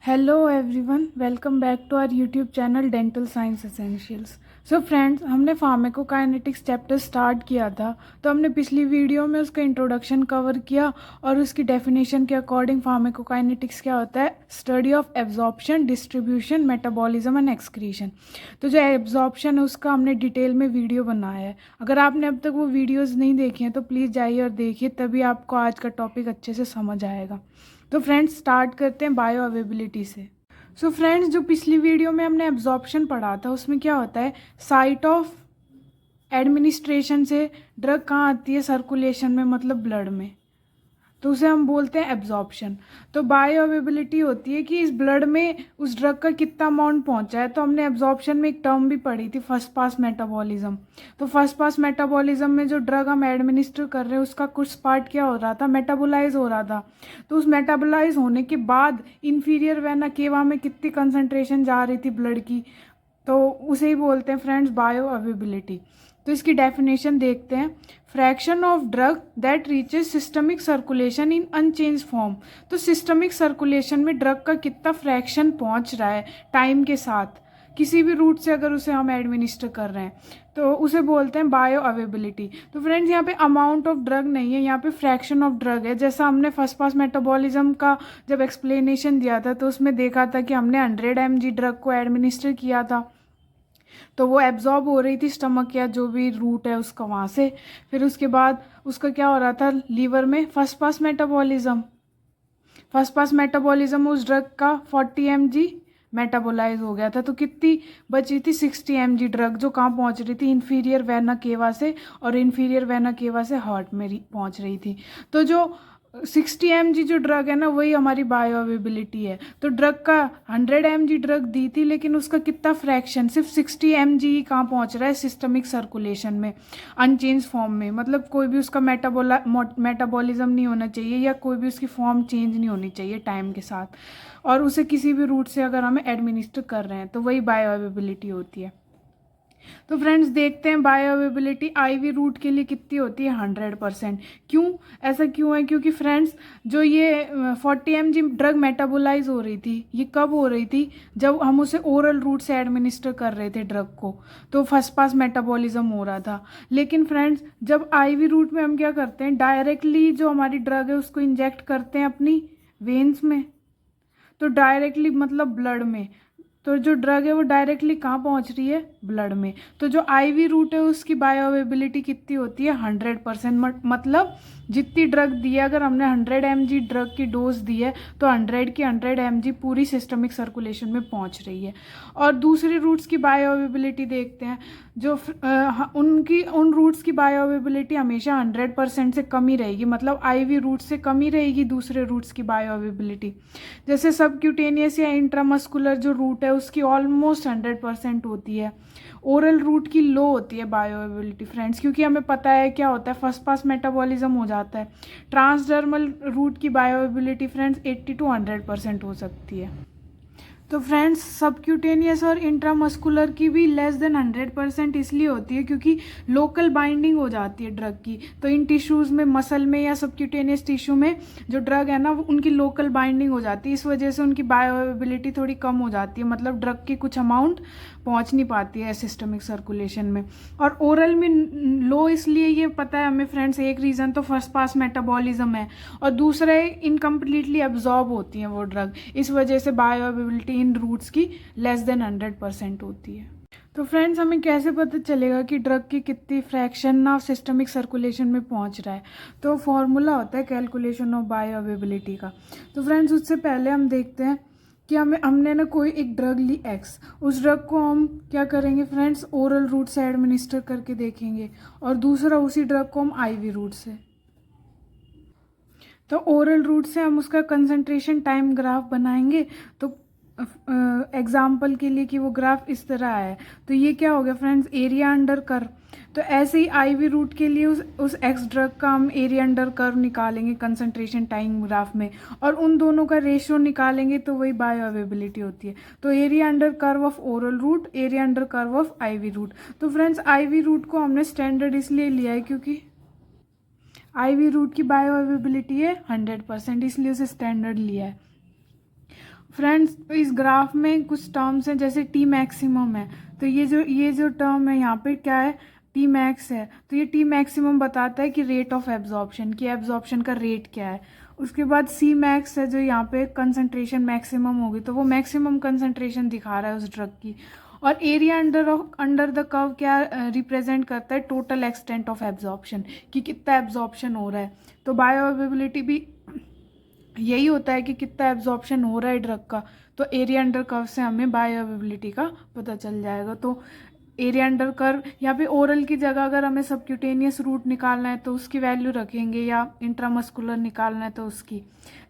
Hello everyone, welcome back to our YouTube channel dental science essentials. So friends, हमने pharmacokinetics chapter start किया था। तो हमने पिछली वीडियो में उसका इंट्रोडक्शन कवर किया और उसकी डेफिनेशन के अकॉर्डिंग फार्माकोकाइनेटिक्स क्या होता है, study of absorption, distribution, metabolism and excretion. तो जो एब्जॉर्प्शन है उसका हमने डिटेल में वीडियो बनाया है। अगर आपने अब तक वो वीडियोज़ नहीं देखी हैं तो प्लीज़ जाइए और देखिए, तभी आपको आज का टॉपिक अच्छे से समझ आएगा। तो फ्रेंड्स, स्टार्ट करते हैं बायो अवेबिलिटी से। सो फ्रेंड्स, जो पिछली वीडियो में हमने एब्जॉर्प्शन पढ़ा था उसमें क्या होता है, साइट ऑफ एडमिनिस्ट्रेशन से ड्रग कहाँ आती है, सर्कुलेशन में, मतलब ब्लड में, तो उसे हम बोलते हैं एब्जॉर्प्शन। तो बायो अवेबिलिटी होती है कि इस ब्लड में उस ड्रग का कितना अमाउंट पहुंचा है। तो हमने एब्जॉर्प्शन में एक टर्म भी पढ़ी थी, फर्स्ट पास मेटाबॉलिज्म। तो फर्स्ट पास मेटाबॉलिज्म में जो ड्रग हम एडमिनिस्टर कर रहे हैं उसका कुछ पार्ट क्या हो रहा था, मेटाबोलाइज हो रहा था। तो उस मेटाबोलाइज होने के बाद इंफीरियर वेना केवा में कितनी कंसंट्रेशन जा रही थी ब्लड की, तो उसे ही बोलते हैं फ्रेंड्स बायो अवेबिलिटी। तो इसकी डेफिनेशन देखते हैं, fraction of drug that reaches systemic circulation in unchange form. तो सिस्टमिक सर्कुलेशन में ड्रग का कितना फ्रैक्शन पहुंच रहा है टाइम के साथ, किसी भी रूट से अगर उसे हम एडमिनिस्टर कर रहे हैं तो उसे बोलते हैं बायो अवेबिलिटी। तो फ्रेंड्स, यहाँ पे अमाउंट ऑफ ड्रग नहीं है, यहाँ पे फ्रैक्शन ऑफ ड्रग है। जैसा हमने फर्स्ट पास मेटाबॉलिज्म का जब एक्सप्लेनेशन दिया था तो उसमें देखा था कि हमने 100 mg ड्रग को एडमिनिस्टर किया था, तो वो एब्जॉर्ब हो रही थी स्टमक या जो भी रूट है उसका वहाँ से। फिर उसके बाद उसका क्या हो रहा था लीवर में, first pass metabolism. First pass metabolism उस ड्रग का 40 mg मेटाबोलाइज हो गया था। तो कितनी बची थी, 60 mg ड्रग, जो कहाँ पहुँच रही थी, इन्फीरियर वेना केवा से, और इन्फीरियर वेना केवा से हार्ट में पहुँच रही थी। तो जो 60 mg जो ड्रग है ना, वही हमारी बायो अवेबिलिटी है। तो ड्रग का 100 mg ड्रग दी थी, लेकिन उसका कितना फ्रैक्शन, सिर्फ 60 mg ही कहाँ पहुँच रहा है, सिस्टमिक सर्कुलेशन में, अनचेंज फॉर्म में। मतलब कोई भी उसका मेटाबॉलिज्म नहीं होना चाहिए या कोई भी उसकी फॉर्म चेंज नहीं होनी चाहिए टाइम के साथ, और उसे किसी भी रूट से अगर हमें एडमिनिस्टर कर रहे हैं तो वही बायो अवेबिलिटी होती है। तो फ्रेंड्स, देखते हैं बायो अवेबिलिटी आईवी रूट के लिए कितनी होती है, 100%। क्यों, ऐसा क्यों है, क्योंकि फ्रेंड्स जो ये 40 mg ड्रग मेटाबोलाइज हो रही थी, ये कब हो रही थी, जब हम उसे ओरल रूट से एडमिनिस्टर कर रहे थे ड्रग को, तो फर्स्ट पास मेटाबॉलिज्म हो रहा था। लेकिन फ्रेंड्स, जब आईवी रूट में हम क्या करते हैं, डायरेक्टली जो हमारी ड्रग है उसको इंजेक्ट करते हैं अपनी वेन्स में, तो डायरेक्टली मतलब ब्लड में। तो जो ड्रग है वो डायरेक्टली कहाँ पहुँच रही है, ब्लड में। तो जो आईवी रूट है उसकी बायो अवेबिलिटी कितनी होती है, 100%। मतलब जितनी ड्रग दी है, अगर हमने 100 mg ड्रग की डोज दी है तो 100 की 100 mg पूरी सिस्टमिक सर्कुलेशन में पहुँच रही है। और दूसरे रूट्स की बायो अवेबिलिटी देखते हैं, जो उनकी उन रूट्स की बायो अवेबिलिटी हमेशा 100% से कम ही रहेगी, मतलब आईवी रूट से कम ही रहेगी दूसरे रूट्स की बायो अवेबिलिटी। जैसे सबक्यूटेनियस या इंट्रामस्कुलर जो रूट है उसकी ऑलमोस्ट 100% होती है। ओरल रूट की लो होती है बायो अवेबिलिटी फ्रेंड्स, क्योंकि हमें पता है क्या होता है, फर्स्ट पास मेटाबॉलिज्म हो जाता है। ट्रांसडर्मल रूट की बायो अवेबिलिटी फ्रेंड्स 80 to 100% हो सकती है। तो फ्रेंड्स, सबक्यूटेनियस और इंट्रामस्कुलर की भी लेस देन 100% इसलिए होती है क्योंकि लोकल बाइंडिंग हो जाती है ड्रग की। तो इन टिश्यूज़ में, मसल में या सबक्यूटेनियस टिश्यू में जो ड्रग है ना, वो उनकी लोकल बाइंडिंग हो जाती है, इस वजह से उनकी बायोअवेबिलिटी थोड़ी कम हो जाती है, मतलब ड्रग की कुछ अमाउंट पहुंच नहीं पाती है सिस्टमिक सर्कुलेशन में। और ओरल में लो इसलिए ये पता है हमें फ्रेंड्स, एक रीज़न तो फर्स्ट पास मेटाबॉलिज्म है, और दूसरा इनकम्प्लीटली एब्जॉर्ब होती हैं वो ड्रग, इस वजह से बायोअवेबिलिटी इन रूट्स की लेस देन 100% होती है। तो फ्रेंड्स, हमें कैसे पता चलेगा कि ड्रग की कितनी फ्रैक्शन ना सिस्टमिक सर्कुलेशन में पहुंच रहा है, तो फॉर्मूला होता है कैलकुलेशन ऑफ बायोअवेबिलिटी का। तो फ्रेंड्स, उससे पहले हम देखते हैं कि हमने ना कोई एक ड्रग ली एक्स, उस ड्रग को हम क्या करेंगे फ्रेंड्स, ओरल रूट से एडमिनिस्टर करके देखेंगे, और दूसरा उसी ड्रग को हम आईवी रूट से। तो ओरल रूट से हम उसका कंसंट्रेशन टाइम ग्राफ बनाएंगे। तो एग्जाम्पल के लिए कि वो ग्राफ इस तरह है, तो ये क्या हो गया फ्रेंड्स, एरिया अंडर कर्व। तो ऐसे ही आईवी रूट के लिए उस एक्स ड्रग का हम एरिया अंडर कर्व निकालेंगे कंसंट्रेशन टाइम ग्राफ में, और उन दोनों का रेशियो निकालेंगे, तो वही बायो अवेबिलिटी होती है। तो area under curve of oral route, area under curve of IV route. तो फ्रेंड्स, आईवी रूट को हमने स्टैंडर्ड इसलिए लिया है क्योंकि आईवी रूट की बायो अवेबिलिटी है 100%, इसलिए उसे स्टैंडर्ड लिया है। फ्रेंड्स इस ग्राफ में कुछ टर्म्स हैं, जैसे टी मैक्सिमम है, तो ये जो टर्म है यहाँ पे क्या है, टी मैक्स है। तो ये टी मैक्सिमम बताता है कि रेट ऑफ एब्जॉर्प्शन, कि एब्जॉर्प्शन का रेट क्या है। उसके बाद सी मैक्स है, जो यहाँ पे कंसंट्रेशन मैक्सिमम होगी, तो वो मैक्सिमम कंसंट्रेशन दिखा रहा है उस ड्रग की। और एरिया अंडर द कर्व क्या रिप्रेजेंट करता है, टोटल एक्सटेंट ऑफ एब्जॉर्प्शन, कि कितना एब्जॉर्प्शन हो रहा है। तो बायो अवेलेबिलिटी भी यही होता है कि कितना एब्जॉर्प्शन हो रहा है ड्रग का। तो एरिया अंडर कर्व से हमें बायो अवेलेबिलिटी का पता चल जाएगा। तो एरिया अंडर कर्व, यहाँ पे ओरल की जगह अगर हमें सबक्यूटेनियस रूट निकालना है तो उसकी वैल्यू रखेंगे, या इंट्रामस्कुलर निकालना है तो उसकी,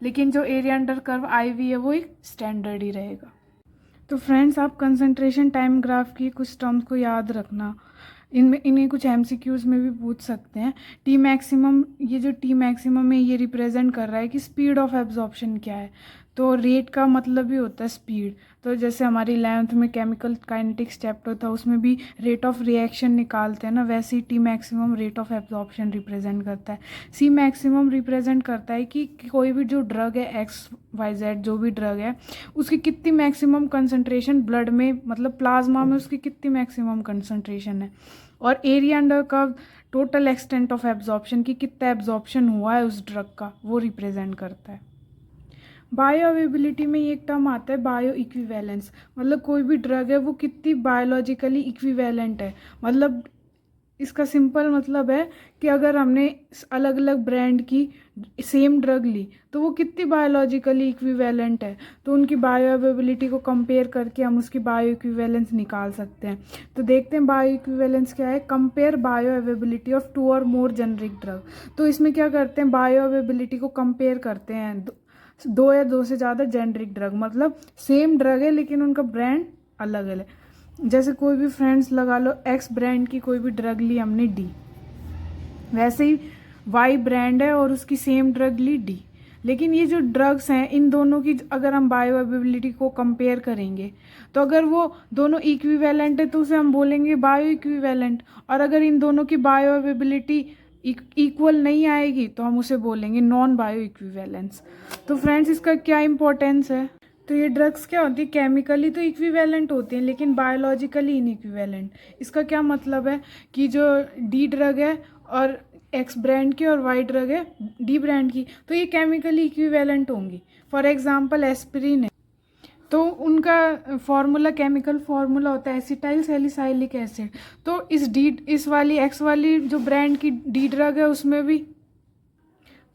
लेकिन जो एरिया अंडर कर्व IV है वो एक स्टैंडर्ड ही रहेगा। तो फ्रेंड्स आप कंसंट्रेशन टाइम ग्राफ की कुछ टर्म्स को याद रखना, इन्हें कुछ MCQs में भी पूछ सकते हैं। टी मैक्सिमम, ये जो टी मैक्सिमम है ये रिप्रेजेंट कर रहा है कि स्पीड ऑफ एब्जॉर्प्शन क्या है। तो रेट का मतलब भी होता है स्पीड। तो जैसे हमारी 11th में केमिकल काइनेटिक्स चैप्टर था, उसमें भी रेट ऑफ रिएक्शन निकालते हैं ना, वैसे ही T maximum rate of absorption represent करता है। सी मैक्सिमम रिप्रेजेंट करता है कि कोई भी जो ड्रग है XYZ, जो भी ड्रग है, उसकी कितनी मैक्सिमम कंसंट्रेशन ब्लड में, मतलब प्लाज्मा में उसकी कितनी मैक्सिमम कंसंट्रेशन है। और area under curve total extent of absorption, की कितना एब्जॉर्प्शन हुआ है उस ड्रग का, वो रिप्रेजेंट करता है। बायो अवेबिलिटी में एक टर्म आता है बायो इक्विवेलेंस, मतलब कोई भी ड्रग है वो कितनी बायोलॉजिकली इक्विवेलेंट है। मतलब इसका सिंपल मतलब है कि अगर हमने अलग अलग ब्रांड की सेम ड्रग ली तो वो कितनी बायोलॉजिकली इक्विवेलेंट है, तो उनकी बायो अवेबिलिटी को कंपेयर करके हम उसकी बायो इक्विवेलेंस निकाल सकते हैं। तो देखते हैं बायो इक्विवेलेंस क्या है। कंपेयर बायो अवेबिलिटी ऑफ 2 और मोर जेनरिक ड्रग। तो इसमें क्या करते हैं, बायो अवेबिलिटी को कंपेयर करते हैं 2 या 2 से ज़्यादा जेनरिक ड्रग, मतलब सेम ड्रग है लेकिन उनका ब्रांड अलग अलग। जैसे कोई भी फ्रेंड्स लगा लो, X ब्रांड की कोई भी ड्रग ली हमने D, वैसे ही Y ब्रांड है और उसकी सेम ड्रग ली D। लेकिन ये जो ड्रग्स हैं इन दोनों की अगर हम बायो अवेबिलिटी को कंपेयर करेंगे तो अगर वो दोनों इक्विवेलेंट है तो उसे हम बोलेंगे बायो इक्विवेलेंट, और अगर इन दोनों की बायो अवेबिलिटी इक्वल नहीं आएगी तो हम उसे बोलेंगे नॉन बायो इक्विवेलेंस। तो फ्रेंड्स इसका क्या इंपॉर्टेंस है, तो ये ड्रग्स क्या होती है, केमिकली तो इक्विवेलेंट होती हैं लेकिन बायोलॉजिकली इनइक्विवेलेंट। इसका क्या मतलब है कि जो D ड्रग है और X ब्रांड की और Y ड्रग है D ब्रांड की, तो ये केमिकली इक्विवेलेंट होंगी। फॉर एग्जांपल एस्पिरिन है, तो उनका फार्मूला, केमिकल फार्मूला होता है एसिटाइल सैलिसाइलिक एसिड। तो इस वाली X वाली जो ब्रांड की D ड्रग है उसमें भी,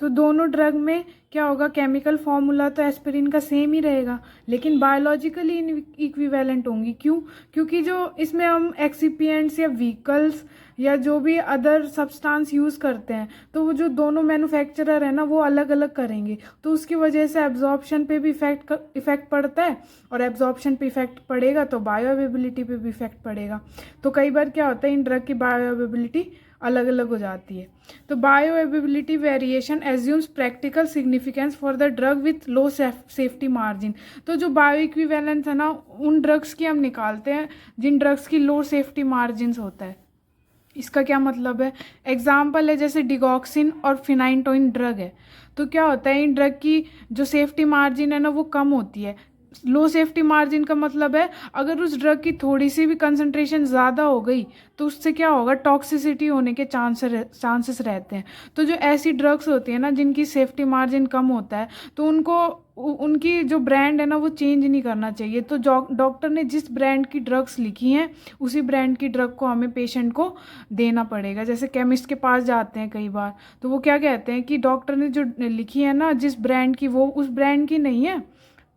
तो दोनों ड्रग में क्या होगा, केमिकल फार्मूला तो एस्पिरिन का सेम ही रहेगा लेकिन बायोलॉजिकली इक्विवेलेंट होंगी। क्यों? क्योंकि जो इसमें हम एक्सिपिएंट्स या व्हीकल्स या जो भी अदर सब्सटेंस यूज़ करते हैं तो वो जो दोनों मैन्युफैक्चरर है ना वो अलग अलग करेंगे, तो उसकी वजह से एब्जॉर्प्शन पे भी इफेक्ट पड़ता है, और एब्जॉर्प्शन पे इफेक्ट पड़ेगा तो बायो अवेबिलिटी पे भी इफेक्ट पड़ेगा। तो कई बार क्या होता है, इन ड्रग की बायो अवेबिलिटी अलग अलग हो जाती है। तो bio availability variation assumes practical significance for the drug with low safety margin. तो जो बायो इक्विवेलेंस है ना उन ड्रग्स की हम निकालते हैं जिन ड्रग्स की लो सेफ्टी मार्जिन होता है। इसका क्या मतलब है, एग्जाम्पल है जैसे डिगॉक्सिन और फिनाइनटोइन ड्रग है, तो क्या होता है इन ड्रग की जो सेफ्टी मार्जिन है ना वो कम होती है। लो सेफ्टी मार्जिन का मतलब है अगर उस ड्रग की थोड़ी सी भी कंसंट्रेशन ज़्यादा हो गई तो उससे क्या होगा, टॉक्सिसिटी होने के चांसेस रहते हैं। तो जो ऐसी ड्रग्स होती है ना जिनकी सेफ्टी मार्जिन कम होता है तो उनको उनकी जो ब्रांड है ना वो चेंज नहीं करना चाहिए। तो डॉक्टर ने जिस ब्रांड की ड्रग्स लिखी हैं उसी ब्रांड की ड्रग को हमें पेशेंट को देना पड़ेगा। जैसे केमिस्ट के पास जाते हैं कई बार तो वो क्या कहते हैं कि डॉक्टर ने जो लिखी है ना जिस ब्रांड की, वो उस ब्रांड की नहीं है,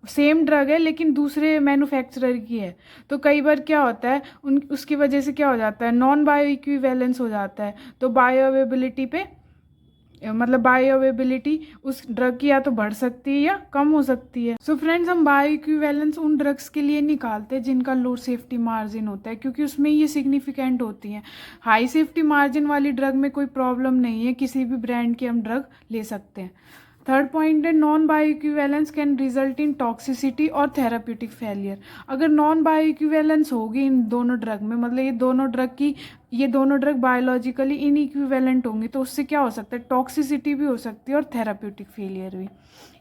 सेम ड्रग है लेकिन दूसरे मैन्युफैक्चरर की है। तो कई बार क्या होता है उसकी वजह से क्या हो जाता है, नॉन बायो इक्विवेलेंस हो जाता है। तो बायो अवेबिलिटी पे मतलब बायो अवेबिलिटी उस ड्रग की या तो बढ़ सकती है या कम हो सकती है। सो फ्रेंड्स हम बायो इक्विवेलेंस उन ड्रग्स के लिए निकालते हैं जिनका लो सेफ्टी मार्जिन होता है, क्योंकि उसमें ये सिग्निफिकेंट होती हैं। हाई सेफ्टी मार्जिन वाली ड्रग में कोई प्रॉब्लम नहीं है, किसी भी ब्रांड की हम ड्रग ले सकते हैं। थर्ड पॉइंट है non bio equivalence can result in toxicity और थेराप्यूटिक फेलियर। अगर नॉन बायो इक्विवेलेंस होगी इन दोनों ड्रग में, मतलब ये दोनों ड्रग की ये दोनों ड्रग बायोलॉजिकली इनइक्विवेलेंट होंगी, तो उससे क्या हो सकता है, टॉक्सिसिटी भी हो सकती है और थेराप्यूटिक फेलियर भी।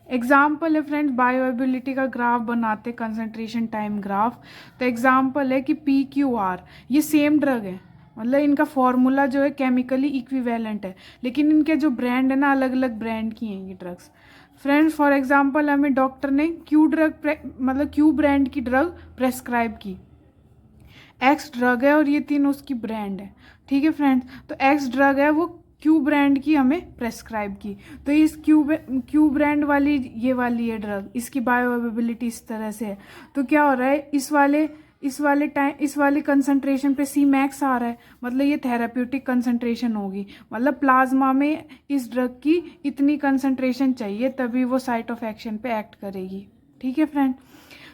एग्जाम्पल है फ्रेंड्स, बायोएबिलिटी का ग्राफ बनाते, कंसंट्रेशन टाइम ग्राफ। तो एग्जाम्पल है कि PQR, ये सेम ड्रग है, मतलब इनका फॉर्मूला जो है केमिकली इक्विवेलेंट है, लेकिन इनके जो ब्रांड है ना, अलग अलग ब्रांड की हैं ये ड्रग्स। फ्रेंड्स फॉर एग्जाम्पल हमें डॉक्टर ने क्यू ब्रांड की ड्रग प्रेस्क्राइब की, एक्स ड्रग है और ये तीन उसकी ब्रांड है, ठीक है फ्रेंड्स। तो एक्स ड्रग है, वो क्यू ब्रांड की हमें प्रेस्क्राइब की, तो इस क्यू ब्रांड वाली ये वाली है ड्रग, इसकी बायोअवेलेबिलिटी इस तरह से है। तो क्या हो रहा है, इस वाले कंसंट्रेशन पे Cmax आ रहा है, मतलब ये थेराप्यूटिक कंसंट्रेशन होगी, मतलब प्लाज्मा में इस ड्रग की इतनी कंसंट्रेशन चाहिए तभी वो साइट ऑफ एक्शन पे एक्ट करेगी, ठीक है फ्रेंड।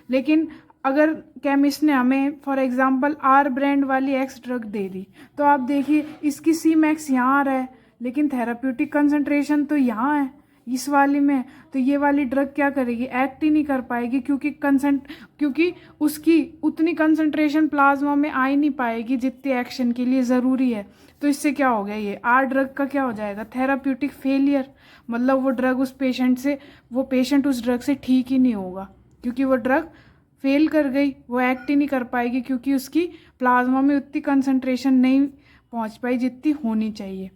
लेकिन अगर केमिस्ट ने हमें फॉर एग्जांपल R ब्रांड वाली एक्स ड्रग दे दी, तो आप देखिए इसकी Cmax यहाँ आ रहा है, लेकिन थेराप्यूटिक कंसंट्रेशन तो यहाँ है इस वाली में, तो ये वाली ड्रग क्या करेगी, एक्ट ही नहीं कर पाएगी, क्योंकि उसकी उतनी कंसंट्रेशन प्लाज्मा में आ ही नहीं पाएगी जितनी एक्शन के लिए ज़रूरी है। तो इससे क्या हो गया, ये R ड्रग का क्या हो जाएगा, थेराप्यूटिक फेलियर, मतलब वो पेशेंट उस ड्रग से ठीक ही नहीं होगा, क्योंकि वो ड्रग फेल कर गई, वो एक्ट ही नहीं कर पाएगी, क्योंकि उसकी प्लाज्मा में उतनी कंसंट्रेशन नहीं पहुंच पाई जितनी होनी चाहिए।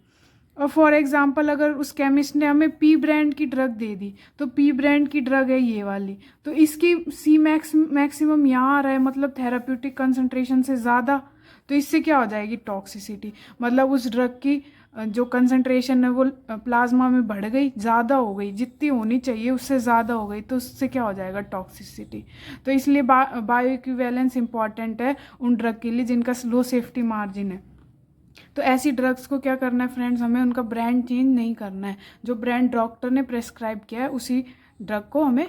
और फॉर एग्जांपल अगर उस केमिस्ट ने हमें P ब्रांड की ड्रग दे दी, तो P ब्रांड की ड्रग है ये वाली, तो इसकी Cmax मैक्सिमम यहाँ आ रहा है, मतलब थेराप्यूटिक कंसंट्रेशन से ज़्यादा, तो इससे क्या हो जाएगी, टॉक्सिसिटी, मतलब उस ड्रग की जो कंसंट्रेशन है वो प्लाज्मा में बढ़ गई, ज़्यादा हो गई, जितनी होनी चाहिए उससे ज़्यादा हो गई, तो उससे क्या हो जाएगा, टॉक्सिसिटी। तो इसलिए बायो इक्विवेलेंस इंपॉर्टेंट है उन ड्रग के लिए जिनका लो सेफ्टी मार्जिन है। तो ऐसी ड्रग्स को क्या करना है फ्रेंड्स, हमें उनका ब्रांड चेंज नहीं करना है, जो ब्रांड डॉक्टर ने प्रेस्क्राइब किया है उसी ड्रग को हमें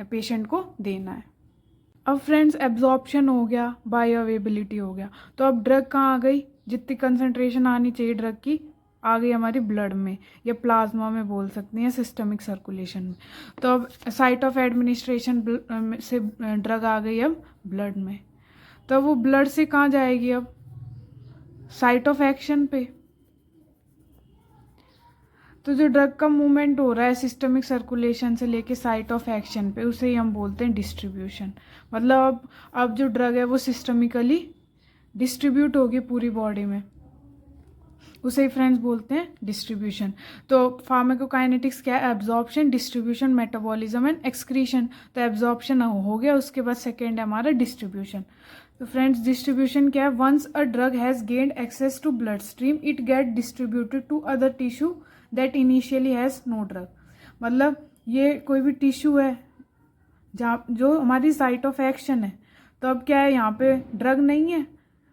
पेशेंट को देना है। अब फ्रेंड्स एब्जॉर्प्शन हो गया, बायोअवेलेबिलिटी हो गया, तो अब ड्रग कहाँ आ गई, जितनी कंसंट्रेशन आनी चाहिए ड्रग की आ गई हमारी ब्लड में या प्लाज्मा में बोल सकते हैं, या सिस्टमिक सर्कुलेशन में। तो अब साइट ऑफ एडमिनिस्ट्रेशन से ड्रग आ गई अब ब्लड में, तो वो ब्लड से कहाँ जाएगी, अब साइट ऑफ एक्शन पे। तो जो ड्रग का मूवमेंट हो रहा है सिस्टमिक सर्कुलेशन से लेके साइट ऑफ एक्शन पे, उसे ही हम बोलते हैं डिस्ट्रीब्यूशन। मतलब अब जो ड्रग है वो सिस्टमिकली डिस्ट्रीब्यूट होगी पूरी बॉडी में, उसे ही फ्रेंड्स बोलते हैं डिस्ट्रीब्यूशन। तो फार्माकोकाइनेटिक्स क्या है, absorption, distribution, metabolism and excretion. तो एब्जॉर्प्शन हो गया, उसके बाद सेकेंड है हमारा डिस्ट्रीब्यूशन। तो फ्रेंड्स डिस्ट्रीब्यूशन क्या है, once a drug has gained access to blood stream it get distributed to other tissue that initially has no drug. मतलब ये कोई भी टिश्यू है जहाँ जो हमारी साइट ऑफ एक्शन है, तो अब क्या है, यहाँ पे ड्रग नहीं है,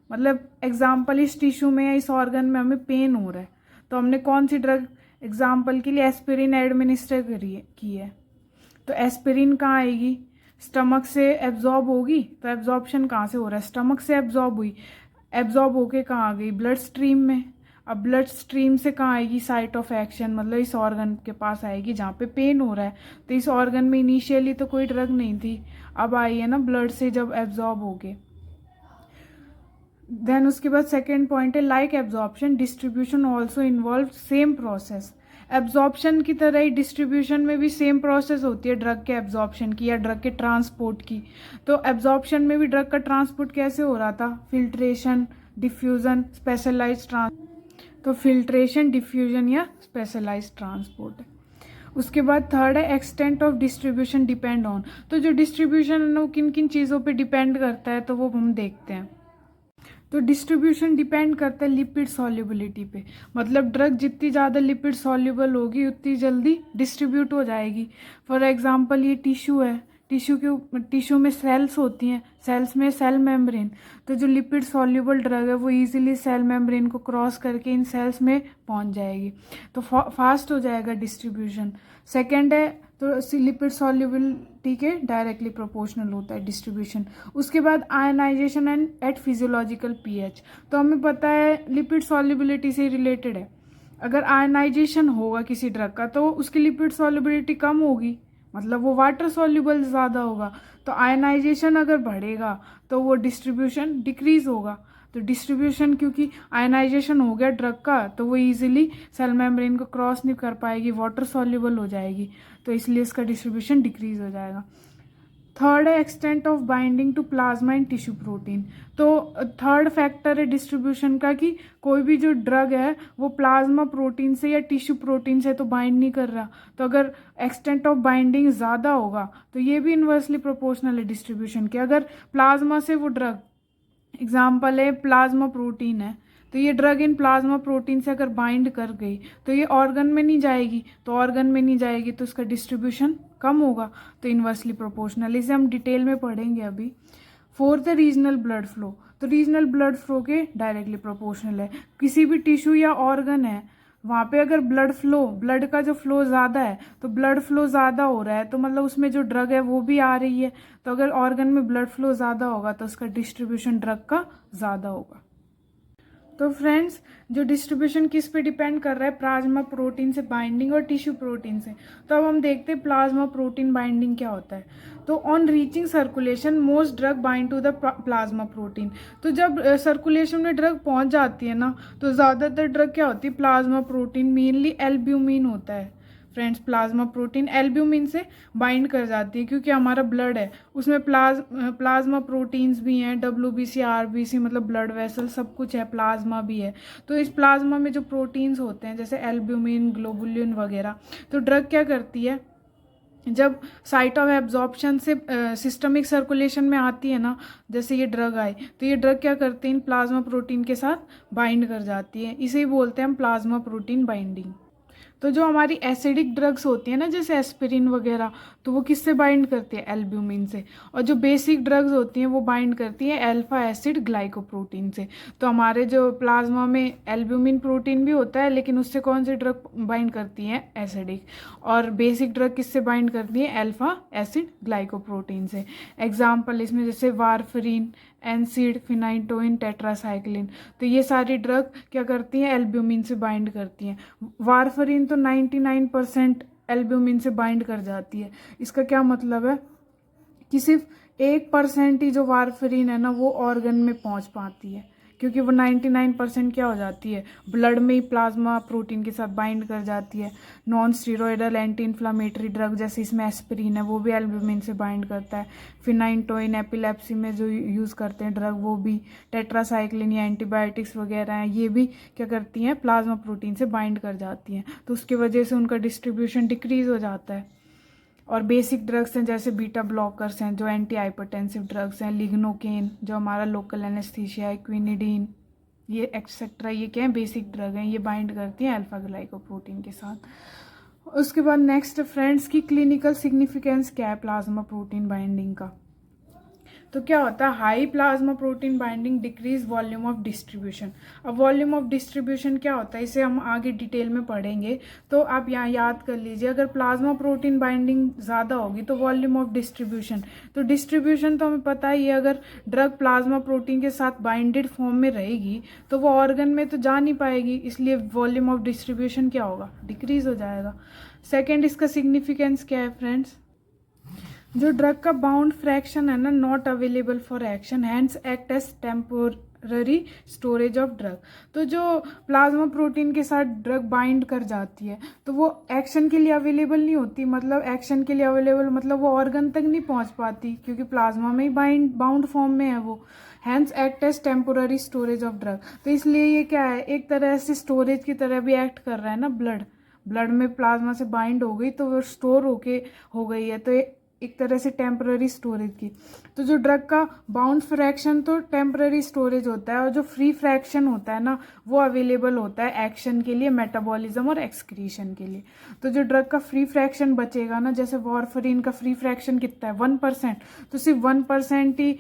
मतलब एग्जाम्पल इस टिश्यू में या इस ऑर्गन में हमें पेन हो रहा है, तो हमने कौन सी ड्रग, एग्जाम्पल के लिए एस्पिरिन एडमिनिस्टर की है, तो एस्पिरिन कहाँ आएगी, स्टमक से एब्जॉर्ब होगी, तो एब्जॉर्प्शन कहाँ से हो रहा है, स्टमक से एब्जॉर्ब हुई, एब्जॉर्ब होके कहाँ आ गई, ब्लड स्ट्रीम में। अब ब्लड स्ट्रीम से कहाँ आएगी, साइट ऑफ एक्शन, मतलब इस ऑर्गन के पास आएगी जहाँ पे पेन हो रहा है। तो इस ऑर्गन में इनिशियली तो कोई ड्रग नहीं थी, अब आई है ना ब्लड से जब एब्जॉर्ब हो गए। देन उसके बाद सेकेंड पॉइंट है like absorption distribution also involve same process. Absorption की तरह ही डिस्ट्रीब्यूशन में भी सेम प्रोसेस होती है ड्रग के एब्जॉर्प्शन की या ड्रग के ट्रांसपोर्ट की। तो एब्जॉर्प्शन में भी ड्रग का ट्रांसपोर्ट कैसे हो रहा था, फिल्ट्रेशन, डिफ्यूजन, स्पेशलाइज्ड तो फिल्ट्रेशन, डिफ्यूजन या स्पेशलाइज्ड ट्रांसपोर्ट है। उसके बाद थर्ड है extent of distribution depend on. तो जो डिस्ट्रीब्यूशन है वो किन किन चीज़ों पे डिपेंड करता है, तो वो हम देखते हैं। तो डिस्ट्रीब्यूशन डिपेंड करता है लिपिड सॉल्युबिलिटी पे, मतलब ड्रग जितनी ज़्यादा लिपिड सॉल्युबल होगी उतनी जल्दी डिस्ट्रीब्यूट हो जाएगी। फॉर एग्जांपल ये टिश्यू है, टिश्यू में सेल्स होती हैं, सेल्स में सेल मेम्ब्रेन, तो जो लिपिड सॉल्युबल ड्रग है वो इजीली सेल मेम्ब्रेन को क्रॉस करके इन सेल्स में पहुंच जाएगी, तो फास्ट हो जाएगा डिस्ट्रीब्यूशन। सेकेंड है तो लिपिड सॉल्युबिलिटी के डायरेक्टली प्रोपोर्शनल होता है डिस्ट्रीब्यूशन। उसके बाद ionisation and at physiological pH, तो हमें पता है लिपिड सॉल्युबिलिटी से रिलेटेड है। अगर आयनाइजेशन होगा किसी ड्रग का तो उसकी लिपिड सॉल्युबिलिटी कम होगी, मतलब वो वाटर सॉल्युबल ज़्यादा होगा, तो आयनाइजेशन अगर बढ़ेगा तो वो डिस्ट्रीब्यूशन डिक्रीज होगा। तो डिस्ट्रीब्यूशन, क्योंकि आयनाइजेशन हो गया ड्रग का, तो वो इजीली सेल मेम्ब्रेन को क्रॉस नहीं कर पाएगी, वाटर सॉल्युबल हो जाएगी, तो इसलिए इसका डिस्ट्रीब्यूशन डिक्रीज हो जाएगा। थर्ड है extent of binding to plasma and tissue protein. तो थर्ड फैक्टर है डिस्ट्रीब्यूशन का कि कोई भी जो ड्रग है वो प्लाज्मा प्रोटीन से या टिश्यू प्रोटीन से तो बाइंड नहीं कर रहा, तो अगर एक्सटेंट ऑफ बाइंडिंग ज़्यादा होगा तो ये भी इन्वर्सली प्रोपोर्शनल है डिस्ट्रीब्यूशन के। अगर प्लाज्मा से वो ड्रग, एग्जाम्पल है प्लाज्मा प्रोटीन है, तो ये ड्रग इन प्लाज्मा प्रोटीन से अगर बाइंड कर गई तो ये ऑर्गन में नहीं जाएगी, तो ऑर्गन में नहीं जाएगी तो इसका डिस्ट्रीब्यूशन कम होगा, तो इन्वर्सली प्रोपोर्शनल। इसे हम डिटेल में पढ़ेंगे अभी। फोर्थ है रीजनल ब्लड फ्लो। तो रीजनल ब्लड फ्लो के डायरेक्टली प्रोपोर्शनल है। किसी भी टिश्यू या ऑर्गन है वहाँ पे अगर ब्लड का जो फ्लो ज़्यादा है, तो ब्लड फ्लो ज़्यादा हो रहा है तो मतलब उसमें जो ड्रग है वो भी आ रही है, तो अगर ऑर्गन में ब्लड फ्लो ज़्यादा होगा तो उसका डिस्ट्रीब्यूशन ड्रग का ज़्यादा होगा। तो फ्रेंड्स, जो डिस्ट्रीब्यूशन किस पे डिपेंड कर रहा है, प्लाज्मा प्रोटीन से बाइंडिंग और टिश्यू प्रोटीन से। तो अब हम देखते हैं प्लाज्मा प्रोटीन बाइंडिंग क्या होता है। तो on reaching circulation most drug bind to the plasma protein. तो जब सर्कुलेशन में ड्रग पहुंच जाती है ना, तो ज़्यादातर ड्रग क्या होती है, प्लाज्मा प्रोटीन, मेनली एल्ब्यूमिन होता है फ्रेंड्स। प्लाज्मा प्रोटीन एल्ब्यूमिन से बाइंड कर जाती है, क्योंकि हमारा ब्लड है उसमें प्लाज्मा प्रोटीन्स भी हैं, WBC RBC मतलब ब्लड वेसल सब कुछ है, प्लाज्मा भी है। तो इस प्लाज्मा में जो प्रोटीन्स होते हैं जैसे एल्ब्यूमिन, ग्लोबुलिन वगैरह, तो ड्रग क्या करती है, जब साइट ऑफ एब्जॉर्प्शन से सिस्टमिक सर्कुलेशन में आती है ना, जैसे ये ड्रग आए, तो ये ड्रग क्या करती है, इन प्लाज्मा प्रोटीन के साथ बाइंड कर जाती है। इसे ही बोलते हैं हम प्लाज्मा प्रोटीन बाइंडिंग। तो जो हमारी एसिडिक ड्रग्स होती है ना, जैसे एस्पिरिन वगैरह, तो वो किससे बाइंड करती है, एल्ब्यूमिन से। और जो बेसिक ड्रग्स होती हैं वो बाइंड करती है अल्फा एसिड ग्लाइकोप्रोटीन से। तो हमारे जो प्लाज्मा में एल्ब्यूमिन प्रोटीन भी होता है, लेकिन उससे कौन सी ड्रग बाइंड करती है, एसिडिक। और बेसिक ड्रग किससे बाइंड करती है, अल्फा एसिड ग्लाइकोप्रोटीन से। एग्जाम्पल इसमें जैसे वारफरीन, एनसीड, फिनाइटोइन, टेट्रासाइक्लिन, तो ये सारी ड्रग क्या करती हैं, एल्ब्यूमिन से बाइंड करती हैं। वारफरीन तो 99% एल्ब्यूमिन से बाइंड कर जाती है। इसका क्या मतलब है कि सिर्फ 1% ही जो वारफरीन है ना वो ऑर्गन में पहुंच पाती है, क्योंकि वो 99% क्या हो जाती है, ब्लड में ही प्लाज्मा प्रोटीन के साथ बाइंड कर जाती है। Non steroidal anti inflammatory drug जैसे इसमें एस्पिरिन है, वो भी एल्ब्यूमिन से बाइंड करता है। फिनाइटोइन एपिलेप्सी में जो यूज़ करते हैं ड्रग, वो भी। टेट्रासाइक्लिन या एंटीबायोटिक्स वगैरह हैं, ये भी क्या करती हैं, प्लाज्मा प्रोटीन से बाइंड कर जाती हैं, तो उसकी वजह से उनका डिस्ट्रीब्यूशन डिक्रीज हो जाता है। और बेसिक ड्रग्स हैं जैसे बीटा ब्लॉकर्स हैं, जो एंटी हाइपरटेंसिव ड्रग्स हैं, लिग्नोकेन जो हमारा लोकल एनेस्थीसिया है, क्विनिडीन, ये एक्सेट्रा, ये क्या है, बेसिक ड्रग हैं, ये बाइंड करती हैं अल्फा ग्लाइकोप्रोटीन के साथ। उसके बाद नेक्स्ट फ्रेंड्स की क्लिनिकल सिग्निफिकेंस क्या है प्लाज्मा प्रोटीन बाइंडिंग का। तो क्या होता है, high plasma protein binding decrease volume of distribution. अब वॉल्यूम ऑफ डिस्ट्रीब्यूशन क्या होता है, इसे हम आगे डिटेल में पढ़ेंगे, तो आप यहाँ याद कर लीजिए। अगर प्लाज्मा प्रोटीन बाइंडिंग ज़्यादा होगी तो वॉल्यूम ऑफ डिस्ट्रीब्यूशन, तो डिस्ट्रीब्यूशन तो हमें पता ही है, अगर ड्रग प्लाज्मा प्रोटीन के साथ बाइंडेड फॉर्म में रहेगी तो वो ऑर्गन में तो जा नहीं पाएगी, इसलिए वॉल्यूम ऑफ डिस्ट्रीब्यूशन क्या होगा, डिक्रीज हो जाएगा। सेकेंड, इसका सिग्निफिकेंस क्या है फ्रेंड्स, जो ड्रग का बाउंड फ्रैक्शन है ना, not available for action, hence act as temporary storage of drug. तो जो प्लाज्मा प्रोटीन के साथ ड्रग बाइंड कर जाती है तो वो एक्शन के लिए अवेलेबल नहीं होती, मतलब एक्शन के लिए अवेलेबल मतलब वो ऑर्गन तक नहीं पहुंच पाती, क्योंकि प्लाज्मा में ही बाउंड फॉर्म में है वो। Hence act as temporary storage of drug, तो इसलिए ये क्या है, एक तरह से स्टोरेज की तरह भी एक्ट कर रहा है ना। ब्लड में प्लाज्मा से बाइंड हो गई तो वो स्टोर हो गई है, तो एक तरह से टेम्पररी स्टोरेज की। तो जो ड्रग का बाउंड फ्रैक्शन तो टेम्पररी स्टोरेज होता है, और जो फ्री फ्रैक्शन होता है ना वो अवेलेबल होता है एक्शन के लिए, मेटाबॉलिज्म और एक्सक्रीशन के लिए। तो जो ड्रग का फ्री फ्रैक्शन बचेगा ना, जैसे वारफरीन का फ्री फ्रैक्शन कितना है, 1%, तो सिर्फ 1% ही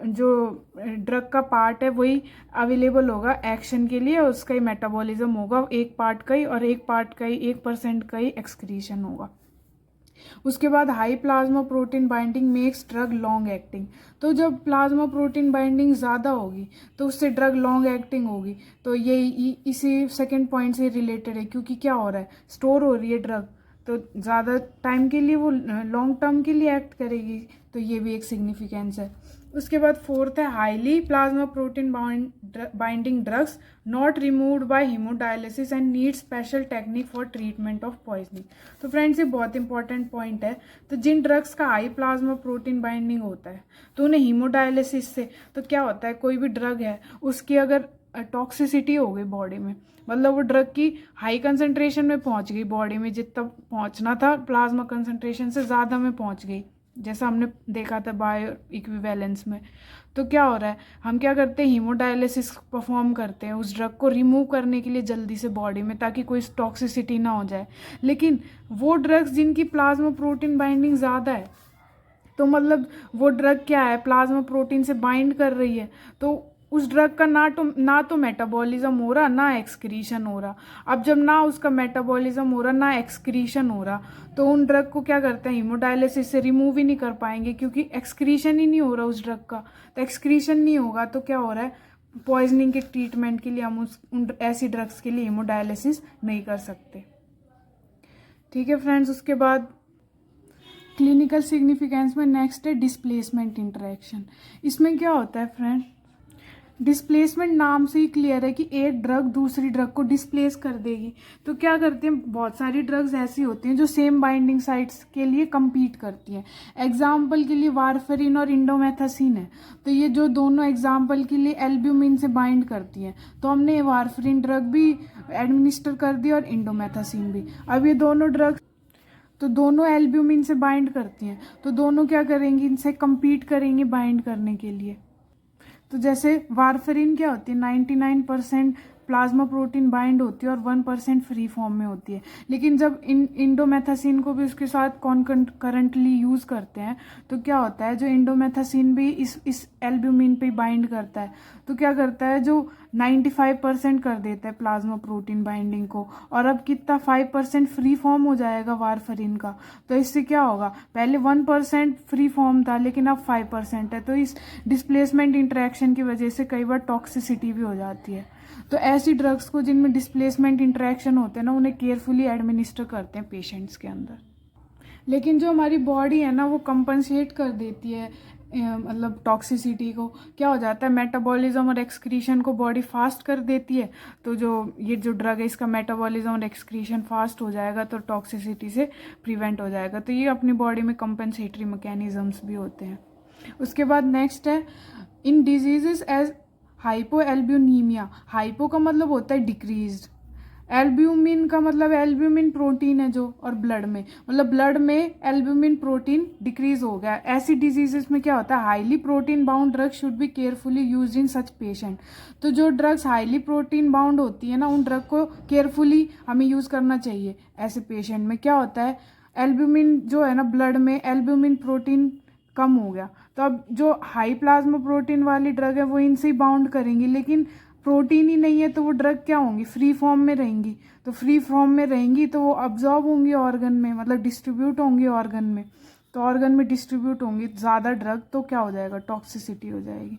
जो ड्रग का पार्ट है वही अवेलेबल होगा एक्शन के लिए, और उसका ही मेटाबॉलिज्म होगा, एक पार्ट का ही, और एक पार्ट का ही 1% का ही एक्सक्रीशन होगा। उसके बाद high plasma protein binding makes drug long acting. तो जब प्लाज्मा प्रोटीन बाइंडिंग ज़्यादा होगी तो उससे ड्रग लॉन्ग एक्टिंग होगी। तो ये इसी सेकंड पॉइंट से रिलेटेड है, क्योंकि क्या हो रहा है, स्टोर हो रही है ड्रग, तो ज़्यादा टाइम के लिए वो लॉन्ग टर्म के लिए एक्ट करेगी, तो ये भी एक सिग्निफिकेंस है। उसके बाद फोर्थ है highly plasma protein binding drugs not removed by haemodialysis and need special technique for treatment of poisoning. तो फ्रेंड्स ये बहुत इंपॉर्टेंट पॉइंट है। तो जिन ड्रग्स का हाई प्लाज्मा प्रोटीन बाइंडिंग होता है तो उन्हें हीमोडायलिसिस से, तो क्या होता है कोई भी ड्रग है उसकी अगर टॉक्सिसिटी हो गई बॉडी में, मतलब वो ड्रग की हाई कंसंट्रेशन में पहुंच गई बॉडी में, जितना पहुंचना था प्लाज्मा कंसंट्रेशन से ज़्यादा में पहुंच गई, जैसा हमने देखा था बायो इक्विवेलेंस में। तो क्या हो रहा है, हम क्या करते हैं हीमोडायलिसिस परफॉर्म करते हैं उस ड्रग को रिमूव करने के लिए जल्दी से बॉडी में, ताकि कोई टॉक्सिसिटी ना हो जाए। लेकिन वो ड्रग्स जिनकी प्लाज्मा प्रोटीन बाइंडिंग ज़्यादा है, तो मतलब वो ड्रग क्या है प्लाज्मा प्रोटीन से बाइंड कर रही है, तो उस ड्रग का ना तो मेटाबॉलिज्म हो रहा ना एक्सक्रीशन हो रहा। अब जब ना उसका मेटाबॉलिज्म हो रहा ना एक्सक्रीशन हो रहा, तो उन ड्रग को क्या करते हैं हीमोडायलिसिस से रिमूव ही नहीं कर पाएंगे, क्योंकि एक्सक्रीशन ही नहीं हो रहा उस ड्रग का। तो एक्सक्रीशन नहीं होगा तो क्या हो रहा है, पॉइजनिंग के ट्रीटमेंट के लिए हम उन ऐसी ड्रग्स के लिए हीमोडायलिसिस नहीं कर सकते। ठीक है फ्रेंड्स, उसके बाद क्लिनिकल सिग्निफिकेंस में नेक्स्ट है डिस्प्लेसमेंट इंटरेक्शन। इसमें क्या होता है फ्रेंड, डिस्प्लेसमेंट नाम से ही क्लियर है कि एक ड्रग दूसरी ड्रग को डिस्प्लेस कर देगी। तो क्या करते हैं, बहुत सारी ड्रग्स ऐसी होती हैं जो सेम बाइंडिंग साइट्स के लिए compete करती हैं। एग्जाम्पल के लिए वारफेरिन और इंडोमेथासिन है, तो ये जो दोनों एग्जाम्पल के लिए एल्ब्यूमिन से बाइंड करती हैं, तो हमने वारफेरिन ड्रग भी एडमिनिस्टर कर दी और इंडोमेथासिन भी। अब ये दोनों ड्रग्स तो दोनों एल्ब्यूमिन से बाइंड करती हैं, तो दोनों क्या करेंगी, इनसे compete करेंगे बाइंड करने के लिए। तो जैसे वारफेरिन क्या होती है 99% प्लाज्मा प्रोटीन बाइंड होती है और 1% फ्री फॉर्म में होती है। लेकिन जब इंडोमेथासिन को भी उसके साथ कॉन्करेंटली यूज़ करते हैं, तो क्या होता है जो इंडोमेथासिन भी इस एल्ब्यूमिन पे बाइंड करता है, तो क्या करता है जो 95% कर देता है प्लाज्मा प्रोटीन बाइंडिंग को, और अब कितना 5% फ्री फॉर्म हो जाएगा वारफेरिन का। तो इससे क्या होगा, पहले 1% फ्री फॉर्म था लेकिन अब 5% है। तो इस डिस्प्लेसमेंट इंटरेक्शन की वजह से कई बार टॉक्सिसिटी भी हो जाती है। तो ऐसी ड्रग्स को जिनमें डिस्प्लेसमेंट इंटरेक्शन होते हैं ना, उन्हें केयरफुली एडमिनिस्टर करते हैं पेशेंट्स के अंदर। लेकिन जो हमारी बॉडी है ना वो कंपनसेट कर देती है मतलब टॉक्सिसिटी को। क्या हो जाता है, मेटाबॉलिज्म और एक्सक्रीशन को बॉडी फास्ट कर देती है, तो ये जो ड्रग है इसका मेटाबॉलिज्म और एक्सक्रीशन फास्ट हो जाएगा तो टॉक्सिसिटी से प्रिवेंट हो जाएगा। तो ये अपनी बॉडी में कंपनसेटरी मैकेनिज्म्स भी होते हैं। उसके बाद नेक्स्ट है इन डिजीजेस एज हाइपोएल्ब्यूनीमिया। हाइपो का मतलब होता है डिक्रीज्ड, एल्ब्यूमिन का मतलब एल्ब्यूमिन प्रोटीन है जो, और ब्लड में मतलब ब्लड में एल्ब्यूमिन प्रोटीन डिक्रीज हो गया। ऐसी डिजीजेस में क्या होता है, highly protein bound drug should be carefully used in such patient. तो जो ड्रग्स हाईली प्रोटीन बाउंड होती है ना, उन ड्रग को केयरफुली हमें यूज़ करना चाहिए ऐसे पेशेंट में। क्या होता है, एल्ब्यूमिन जो है ना ब्लड में एल्ब्यूमिन प्रोटीन कम हो गया, तो अब जो हाई प्लाज्मा प्रोटीन वाली ड्रग है वो इनसे ही बाउंड करेंगी, लेकिन प्रोटीन ही नहीं है तो वो ड्रग क्या होंगी, फ्री फॉर्म में रहेंगी। तो फ्री फॉर्म में रहेंगी तो वो अब्जॉर्ब होंगी ऑर्गन में, मतलब डिस्ट्रीब्यूट होंगी ऑर्गन में। तो ऑर्गन में डिस्ट्रीब्यूट होंगी ज़्यादा ड्रग, तो क्या हो जाएगा, टॉक्सिसिटी हो जाएगी।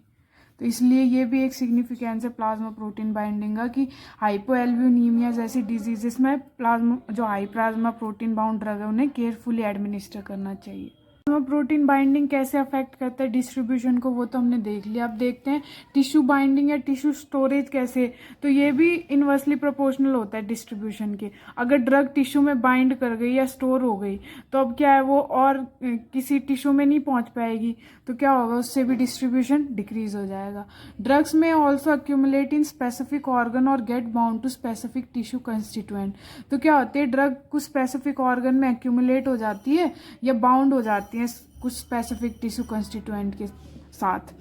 तो इसलिए ये भी एक सिग्निफिकेंस है प्लाज्मा प्रोटीन बाइंडिंग का कि हाइपोएल्ब्यूनीमिया जैसी डिजीजेस में प्लाज्मा जो high plasma protein bound drug है उन्हें केयरफुली एडमिनिस्टर करना चाहिए। प्रोटीन बाइंडिंग कैसे अफेक्ट करता है डिस्ट्रीब्यूशन को, वो तो हमने देख लिया। अब देखते हैं टिश्यू बाइंडिंग या टिश्यू स्टोरेज कैसे। तो ये भी इन्वर्सली प्रोपोर्शनल होता है डिस्ट्रीब्यूशन के। अगर ड्रग टिश्यू में बाइंड कर गई या स्टोर हो गई तो अब क्या है वो और किसी टिश्यू में नहीं पहुंच पाएगी, तो क्या होगा, उससे भी डिस्ट्रीब्यूशन डिक्रीज हो जाएगा। ड्रग्स में also accumulate in specific organ और get bound to specific tissue constituent. तो क्या होती है, ड्रग कुछ स्पेसिफिक ऑर्गन में एक्यूमुलेट हो जाती है या बाउंड हो जाती है कुछ स्पेसिफिक टिश्यू कंस्टिट्यूएंट के साथ।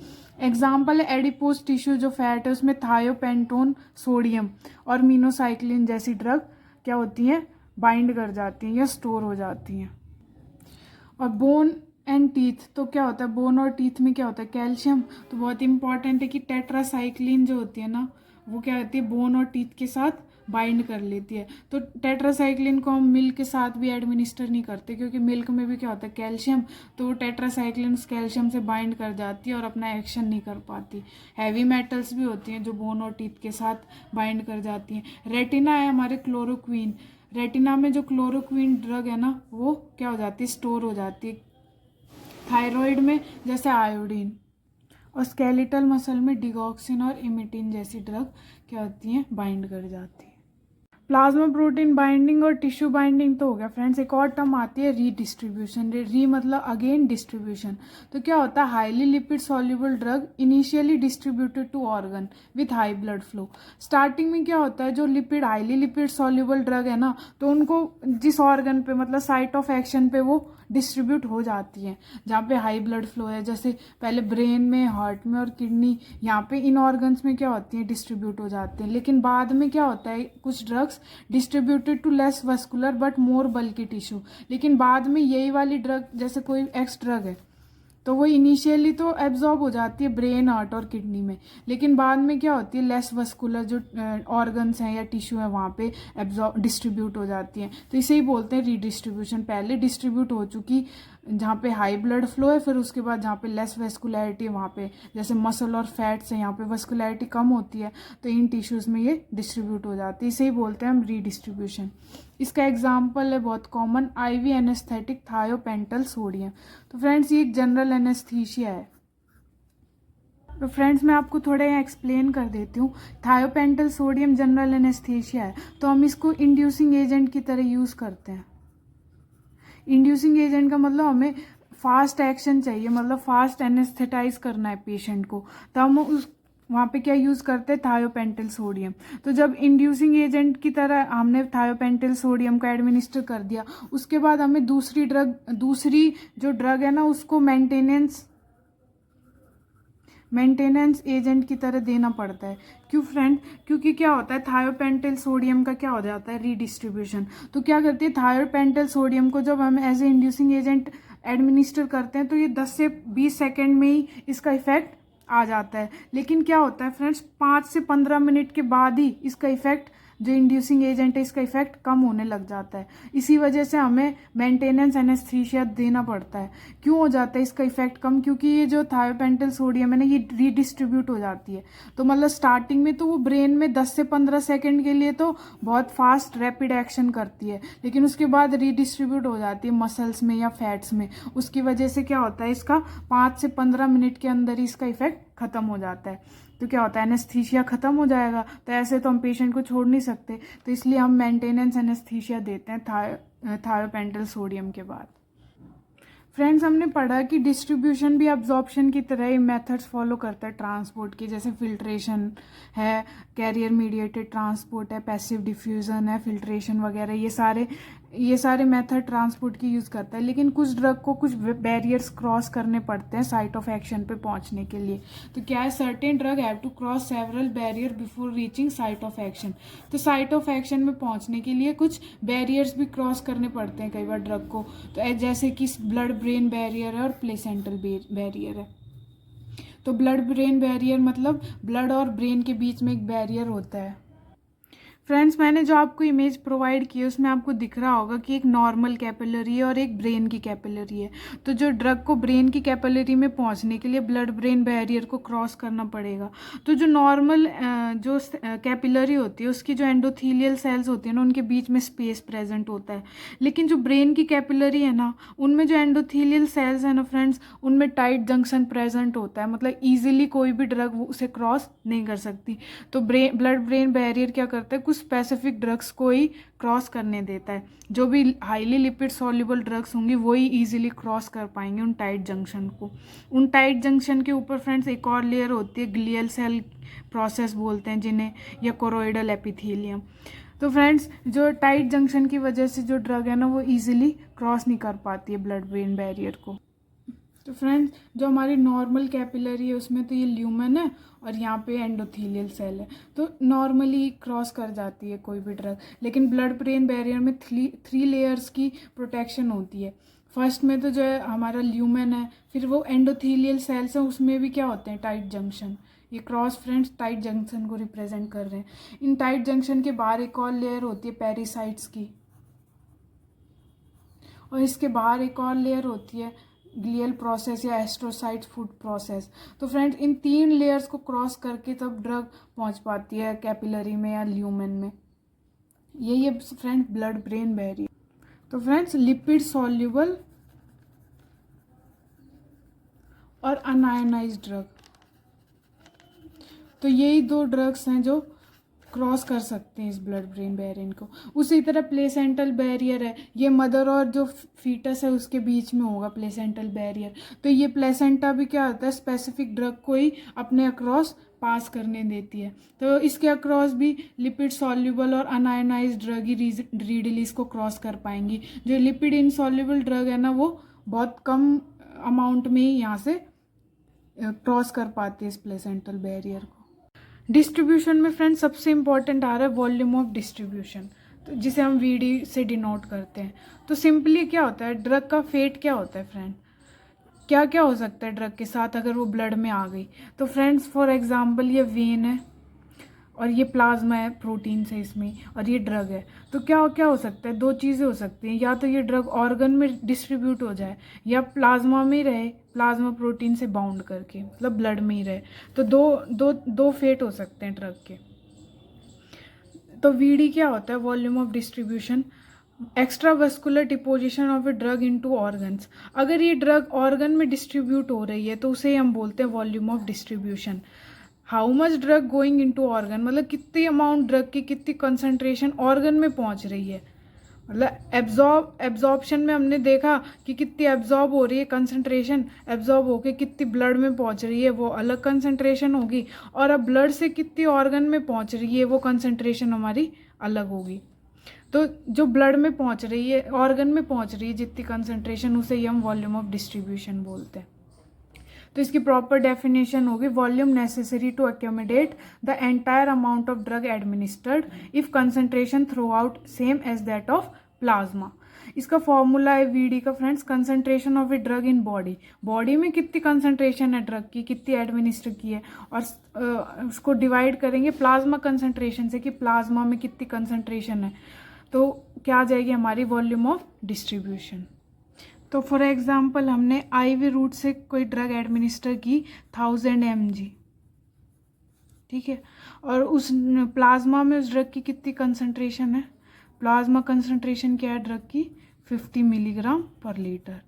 एग्जाम्पल है एडिपोज टिश्यू जो फैट है उसमें थायोपेंटोन, सोडियम और मीनोसाइक्लिन जैसी ड्रग क्या होती हैं, बाइंड कर जाती हैं या स्टोर हो जाती हैं। और बोन एंड टीथ, तो क्या होता है, बोन और टीथ में क्या होता है, कैल्शियम। तो बहुत इंपॉर्टेंट है कि टेट्रासाइक्लिन जो होती है ना वो क्या होती है, बोन और टीथ के साथ बाइंड कर लेती है। तो टेट्रासाइक्लिन को हम मिल्क के साथ भी एडमिनिस्टर नहीं करते, क्योंकि मिल्क में भी क्या होता है, कैल्शियम। तो टेट्रासाइक्लिन उस कैल्शियम से बाइंड कर जाती है और अपना एक्शन नहीं कर पाती। हैवी मेटल्स भी होती हैं जो बोन और टीथ के साथ बाइंड कर जाती हैं। रेटिना है हमारे क्लोरोक्वीन, रेटिना में जो क्लोरोक्वीन ड्रग है ना वो क्या हो जाती है, स्टोर हो जाती है। थायराइड में जैसे आयोडीन। और स्केलेटल मसल में डिगॉक्सिन और इमिटिन जैसी ड्रग क्या होती हैं, बाइंड कर जाती है। प्लाज्मा प्रोटीन बाइंडिंग और टिश्यू बाइंडिंग तो हो गया फ्रेंड्स। एक और टर्म आती है रीडिस्ट्रीब्यूशन। री मतलब अगेन डिस्ट्रीब्यूशन। तो क्या होता है, highly lipid soluble drug initially distributed to organ with high blood flow. Starting में क्या होता है, जो lipid highly lipid soluble drug है ना, तो उनको जिस ऑर्गन पे मतलब साइट ऑफ एक्शन पे वो डिस्ट्रीब्यूट हो जाती है जहाँ पे हाई ब्लड फ्लो है, जैसे पहले ब्रेन में, हार्ट में और किडनी, यहाँ पे इन ऑर्गन्स में क्या होती हैं, डिस्ट्रीब्यूट हो जाते हैं। लेकिन बाद में क्या होता है, कुछ drugs distributed to less vascular but more bulky tissue. लेकिन बाद में यही वाली ड्रग, जैसे कोई एक्स ड्रग है, तो वो इनिशियली तो एब्जॉर्ब हो जाती है ब्रेन, हार्ट और किडनी में, लेकिन बाद में क्या होती है, लेस वस्कुलर जो ऑर्गन्स हैं या टिश्यू है वहाँ पे एब्जॉर्ब डिस्ट्रीब्यूट हो जाती हैं। तो इसे ही बोलते हैं रीडिस्ट्रीब्यूशन। पहले डिस्ट्रीब्यूट हो चुकी जहाँ पे हाई ब्लड फ्लो है, फिर उसके बाद जहाँ पे लेस वेस्कुलैरिटी है वहाँ पे, जैसे मसल और फैट्स है, यहाँ पे वेस्कुलैरिटी कम होती है, तो इन टिश्यूज़ में ये डिस्ट्रीब्यूट हो जाती है। इसे ही बोलते हैं हम रीडिस्ट्रीब्यूशन। इसका एग्जाम्पल है बहुत common, IV anaesthetic thiopental sodium. तो फ्रेंड्स ये एक जनरल एनेस्थीसिया है। तो फ्रेंड्स मैं आपको थोड़ा यहाँ एक्सप्लेन कर देती हूँ। थायोपेंटल सोडियम जनरल एनेस्थीसिया है, तो हम इसको इंड्यूसिंग एजेंट की तरह यूज़ करते हैं। इंड्यूसिंग एजेंट का मतलब हमें फास्ट एक्शन चाहिए, मतलब फास्ट एनेस्थेटाइज करना है पेशेंट को, तो हम उस वहाँ पे क्या यूज़ करते हैं, थायोपेंटल सोडियम। तो जब इंड्यूसिंग एजेंट की तरह हमने थायोपेंटल सोडियम को एडमिनिस्टर कर दिया, उसके बाद हमें दूसरी जो ड्रग है ना, उसको मेंटेनेंस एजेंट की तरह देना पड़ता है। क्यों फ्रेंड, क्योंकि क्या होता है, थायोपेंटल सोडियम का क्या हो जाता है, रीडिस्ट्रीब्यूशन। तो क्या करती है, थायोपेंटल सोडियम को जब हम as a inducing agent administer करते हैं, तो ये 10 से 20 सेकेंड में ही इसका इफेक्ट आ जाता है। लेकिन क्या होता है फ्रेंड्स, 5 से 15 मिनट के बाद ही इसका इफेक्ट, जो इंड्यूसिंग एजेंट है, इसका इफेक्ट कम होने लग जाता है। इसी वजह से हमें मेंटेनेंस एनेस्थीसिया देना पड़ता है। क्यों हो जाता है इसका इफेक्ट कम, क्योंकि ये जो थायोपेंटल सोडियम है ना, ये रीडिस्ट्रीब्यूट हो जाती है। तो मतलब स्टार्टिंग में तो वो ब्रेन में 10 से 15 सेकेंड के लिए तो बहुत फास्ट रैपिड एक्शन करती है, लेकिन उसके बाद रीडिस्ट्रीब्यूट हो जाती है मसल्स में या फैट्स में। उसकी वजह से क्या होता है, इसका 5 से 15 मिनट के अंदर ही इसका इफेक्ट खत्म हो जाता है। तो क्या होता है, एनेस्थीसिया खत्म हो जाएगा। तो ऐसे तो हम पेशेंट को छोड़ नहीं सकते, तो इसलिए हम मेंटेनेंस एनेस्थीसिया देते हैं थायोपेंटल सोडियम के बाद। फ्रेंड्स हमने पढ़ा कि डिस्ट्रीब्यूशन भी अब्जॉर्प्शन की तरह ही मेथड्स फॉलो करता है ट्रांसपोर्ट की, जैसे फिल्ट्रेशन है, कैरियर मीडिएटेड ट्रांसपोर्ट है, पैसिव डिफ्यूज़न है, फिल्ट्रेशन वगैरह, ये सारे मेथड ट्रांसपोर्ट की यूज़ करता है। लेकिन कुछ ड्रग को कुछ बैरियर्स क्रॉस करने पड़ते हैं साइट ऑफ एक्शन पे पहुंचने के लिए। तो क्या है, certain drug have to cross several barrier before reaching site of action. तो साइट ऑफ एक्शन में पहुंचने के लिए कुछ बैरियर्स भी क्रॉस करने पड़ते हैं कई बार ड्रग को। तो जैसे कि ब्लड ब्रेन बैरियर है और प्लेसेंटल बैरियर है। तो ब्लड ब्रेन बैरियर मतलब ब्लड और ब्रेन के बीच में एक बैरियर होता है। फ्रेंड्स मैंने जो आपको इमेज प्रोवाइड की है उसमें आपको दिख रहा होगा कि एक नॉर्मल कैपिलरी है और एक ब्रेन की कैपिलरी है। तो जो ड्रग को ब्रेन की कैपिलरी में पहुंचने के लिए ब्लड ब्रेन बैरियर को क्रॉस करना पड़ेगा। तो जो नॉर्मल जो कैपिलरी होती है उसकी जो एंडोथीलियल सेल्स होती है ना, उनके बीच में स्पेस प्रेजेंट होता है। लेकिन जो ब्रेन की कैपिलरी है ना, उनमें जो एंडोथीलियल सेल्स है ना फ्रेंड्स, उनमें टाइट जंक्शन प्रेजेंट होता है, मतलब ईजिली कोई भी ड्रग उसे क्रॉस नहीं कर सकती। तो ब्लड ब्रेन बैरियर क्या करता है, कुछ स्पेसिफिक ड्रग्स को ही क्रॉस करने देता है। जो भी हाईली लिपिड सॉल्युबल ड्रग्स होंगी वही इजीली क्रॉस कर पाएंगे उन टाइट जंक्शन को। उन टाइट जंक्शन के ऊपर फ्रेंड्स एक और लेयर होती है, ग्लियल सेल प्रोसेस बोलते हैं जिन्हें, या कोरोइडल एपिथेलियम। तो फ्रेंड्स जो टाइट जंक्शन की वजह से जो ड्रग है ना वो इजीली क्रॉस नहीं कर पाती है ब्लड ब्रेन बैरियर को। तो फ्रेंड्स जो हमारी नॉर्मल कैपिलरी है उसमें तो ये ल्यूमेन है और यहाँ पे एंडोथीलियल सेल है, तो नॉर्मली क्रॉस कर जाती है कोई भी ड्रग। लेकिन ब्लड ब्रेन बैरियर में थ्री लेयर्स की प्रोटेक्शन होती है। फर्स्ट में तो जो है हमारा ल्यूमेन है, फिर वो एंडोथीलियल सेल्स है, उसमें भी क्या होते हैं, टाइट जंक्शन। ये क्रॉस फ्रेंड्स टाइट जंक्शन को रिप्रेजेंट कर रहे हैं। इन टाइट जंक्शन के बाहर एक और लेयर होती है पेरिसाइट्स की, और इसके बाहर एक और लेयर होती है ग्लियल प्रोसेस या एस्ट्रोसाइट फूड प्रोसेस। तो फ्रेंड्स इन 3 लेयर्स को क्रॉस करके तब ड्रग पहुंच पाती है कैपिलरी में या ल्यूमेन में। यही है फ्रेंड्स ब्लड ब्रेन बैरियर। तो फ्रेंड्स लिपिड सॉल्युबल और अनायोनाइज्ड ड्रग, तो यही दो ड्रग्स हैं जो क्रॉस कर सकते हैं इस ब्लड ब्रेन बैरियर को। उसी तरह प्लेसेंटल बैरियर है, ये मदर और जो फीटस है उसके बीच में होगा प्लेसेंटल बैरियर। तो ये प्लेसेंटा भी क्या होता है, स्पेसिफिक ड्रग को ही अपने अक्रॉस पास करने देती है। तो इसके अक्रॉस भी लिपिड सॉल्युबल और अनायनाइज्ड ड्रग ही रीडिली इसको क्रॉस कर पाएंगी। जो लिपिड इनसॉल्युबल ड्रग है ना, वो बहुत कम अमाउंट में ही यहाँ से क्रॉस कर पाती है इस प्लेसेंटल बैरियर को। डिस्ट्रीब्यूशन में फ्रेंड सबसे इंपॉर्टेंट आ रहा है वॉल्यूम ऑफ डिस्ट्रीब्यूशन, तो जिसे हम वीडी से डिनोट करते हैं। तो सिंपली क्या होता है, ड्रग का फेट क्या होता है फ्रेंड, क्या क्या हो सकता है ड्रग के साथ अगर वो ब्लड में आ गई। तो फ्रेंड्स फॉर एग्जांपल ये वेन है और ये प्लाज्मा है प्रोटीन से इसमें, और ये ड्रग है। तो क्या क्या हो सकता है, दो चीज़ें हो सकती हैं, या तो ये ड्रग ऑर्गन में डिस्ट्रीब्यूट हो जाए या प्लाज्मा में रहे, प्लाज्मा प्रोटीन से बाउंड करके, मतलब ब्लड में ही रहे। तो दो फेट हो सकते हैं ड्रग के। तो वीडी क्या होता है, volume of distribution, extra vascular deposition of a drug into organs. अगर ये ड्रग ऑर्गन में डिस्ट्रीब्यूट हो रही है तो उसे हम बोलते हैं volume of distribution. How much drug going into organ, मतलब कितनी अमाउंट ड्रग की, कितनी कंसंट्रेशन ऑर्गन में पहुंच रही है। मतलब एब्जॉर्प्शन में हमने देखा कि कितनी एब्जॉर्ब हो रही है, कंसंट्रेशन एब्जॉर्ब होके कितनी ब्लड में पहुंच रही है, वो अलग कंसंट्रेशन होगी। और अब ब्लड से कितनी ऑर्गन में पहुंच रही है, वो कंसंट्रेशन हमारी अलग होगी। तो जो ब्लड में पहुंच रही है, ऑर्गन में पहुंच रही है जितनी कंसंट्रेशन, उसे ही हम वॉल्यूम ऑफ डिस्ट्रीब्यूशन बोलते हैं। तो इसकी प्रॉपर डेफिनेशन होगी, volume necessary to accommodate the entire amount of drug administered if concentration throughout same as that of plasma. इसका फॉर्मूला है वीडी का friends, concentration of a drug in body, body में कितनी concentration है drug की, कितनी administer की है, और उसको डिवाइड करेंगे प्लाज्मा कंसंट्रेशन से कि प्लाज्मा में कितनी कंसंट्रेशन है। तो क्या आ जाएगी हमारी वॉल्यूम ऑफ डिस्ट्रीब्यूशन। तो फॉर एग्जांपल हमने आईवी रूट से कोई ड्रग एडमिनिस्टर की 1000 mg, ठीक है, और उस प्लाज्मा में उस ड्रग की कितनी कंसंट्रेशन है, प्लाज्मा कंसंट्रेशन क्या है ड्रग की, 50 मिलीग्राम पर लीटर।